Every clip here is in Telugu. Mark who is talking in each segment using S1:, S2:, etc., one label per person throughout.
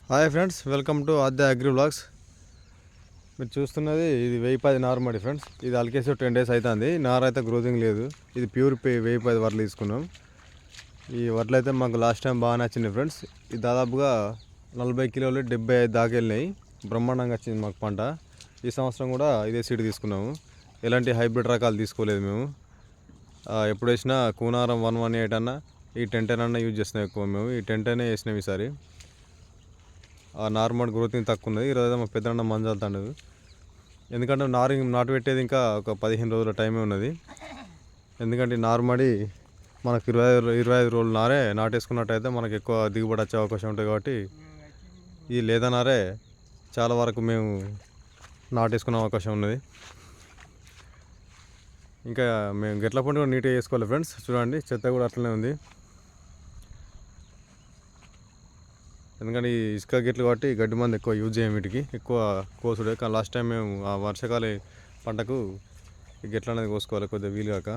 S1: Hi friends, welcome to Aadya agri vlogs. మీరు చూస్తున్నది ఇది 1010 నార్మడి ఫ్రెండ్స్. ఇది అలికేసి 10 days అవుతుంది. నార అయితే గ్రోతింగ్ లేదు. ఇది ప్యూర్ 1010 వడ్లు తీసుకున్నాం. ఈ వడ్లు అయితే మాకు లాస్ట్ టైం బాగా నచ్చింది ఫ్రెండ్స్. ఇది దాదాపుగా 40 కిలోలు 75 దాకా వెళ్ళినాయి. బ్రహ్మాండంగా వచ్చింది మాకు పంట. ఈ సంవత్సరం కూడా ఇదే సీడ్ తీసుకున్నాము. ఎలాంటి హైబ్రిడ్ రకాలు తీసుకోలేదు మేము. ఎప్పుడు వేసినా కూనారం 118 అన్న, ఈ 1010 అన్న యూజ్ చేస్తున్నాం ఎక్కువ. మేము ఈ 1010 వేసినాం ఈసారి. నార్మల్ గ్రోతింగ్ తక్కువ ఉన్నది. ఈరోజు మా పెద్దన్న మంజాలుతాడు. ఎందుకంటే నాటు పెట్టేది ఇంకా ఒక 15 రోజుల టైమే ఉన్నది. ఎందుకంటే నార్మడి మనకు 25 రోజులు నారే నాటేసుకున్నట్టయితే మనకు ఎక్కువ దిగుబడి వచ్చే అవకాశం ఉంటుంది. కాబట్టి ఈ లేదా నారే చాలా వరకు మేము నాటేసుకునే అవకాశం ఉన్నది. ఇంకా మేము గెట్ల పండు కూడా నీట్గా చేసుకోవాలి ఫ్రెండ్స్. చూడండి, చెత్త కూడా అట్లనే ఉంది. ఎందుకంటే ఈ ఇసుక గిట్లు కాబట్టి గడ్డి మంది ఎక్కువ యూజ్ చేయం, వీటికి ఎక్కువ కోసుడే. కానీ లాస్ట్ టైం మేము ఆ వర్షాకాల పంటకు ఈ గెట్లు అనేది కోసుకోవాలి కొద్దిగా వీలు కాక.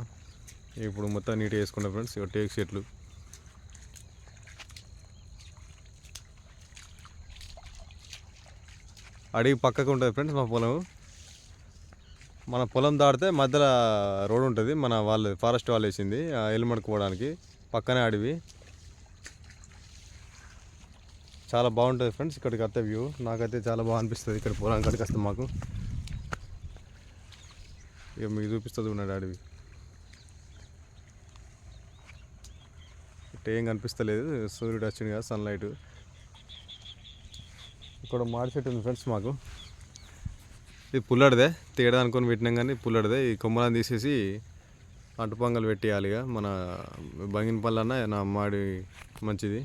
S1: ఇప్పుడు మొత్తం నీట్గా వేసుకున్నాం ఫ్రెండ్స్. ఇక టేక్ చెట్లు అడిగి పక్కకు ఉంటుంది ఫ్రెండ్స్ మా పొలం. మన పొలం దాటితే మధ్యలో రోడ్ ఉంటుంది. మన వాళ్ళు ఫారెస్ట్ వాళ్ళు వేసింది ఎల్లుమడుకు పోవడానికి. పక్కనే అడవి, చాలా బాగుంటుంది ఫ్రెండ్స్. ఇక్కడికి వస్తే వ్యూ నాకైతే చాలా బాగా అనిపిస్తుంది. ఇక్కడ పొలం కాడికి వస్తే మాకు ఇక మీకు చూపిస్తుంది ఉన్నాడు అడవి. ఇటు ఏం కనిపిస్తలేదు, సూర్యుడు వచ్చింది కదా, సన్లైట్. ఇక్కడ మాడి చెట్టు ఉంది ఫ్రెండ్స్ మాకు. ఇది పుల్లడిదే, తీయడం అనుకొని పెట్టినాం కానీ పుల్లడిదే. ఈ కొమ్మలను తీసేసి అంటుపొంగలు పెట్టేయాలి. ఇక మన బంగిన పళ్ళన్నా నా మాడి మంచిది.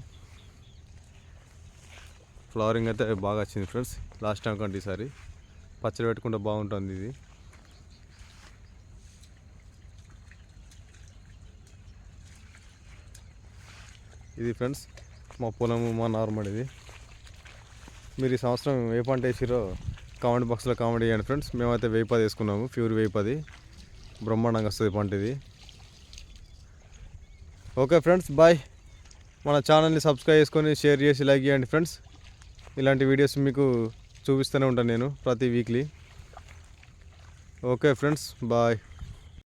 S1: ఫ్లవరింగ్ అయితే బాగా వచ్చింది ఫ్రెండ్స్. లాస్ట్ టైం కంటే ఈసారి పచ్చడి పెట్టుకుంటే బాగుంటుంది. ఇది ఫ్రెండ్స్ మా పొలము, మా నార్మల్. ఇది మీరు ఈ సంవత్సరం ఏ పంట వేసిరో కామెంట్ బాక్స్లో కామెంట్ చేయండి ఫ్రెండ్స్. మేమైతే 1010 వేసుకున్నాము, ప్యూర్ 1010. బ్రహ్మాండంగా వస్తుంది పంట ఇది. Okay friends, bye. మన ఛానల్ని సబ్స్క్రైబ్ చేసుకొని షేర్ చేసి లైక్ చేయండి ఫ్రెండ్స్. ఇలాంటి వీడియోస్ మీకు చూపిస్తూనే ఉంటాను నేను ప్రతి వీక్లీ. Okay friends, bye.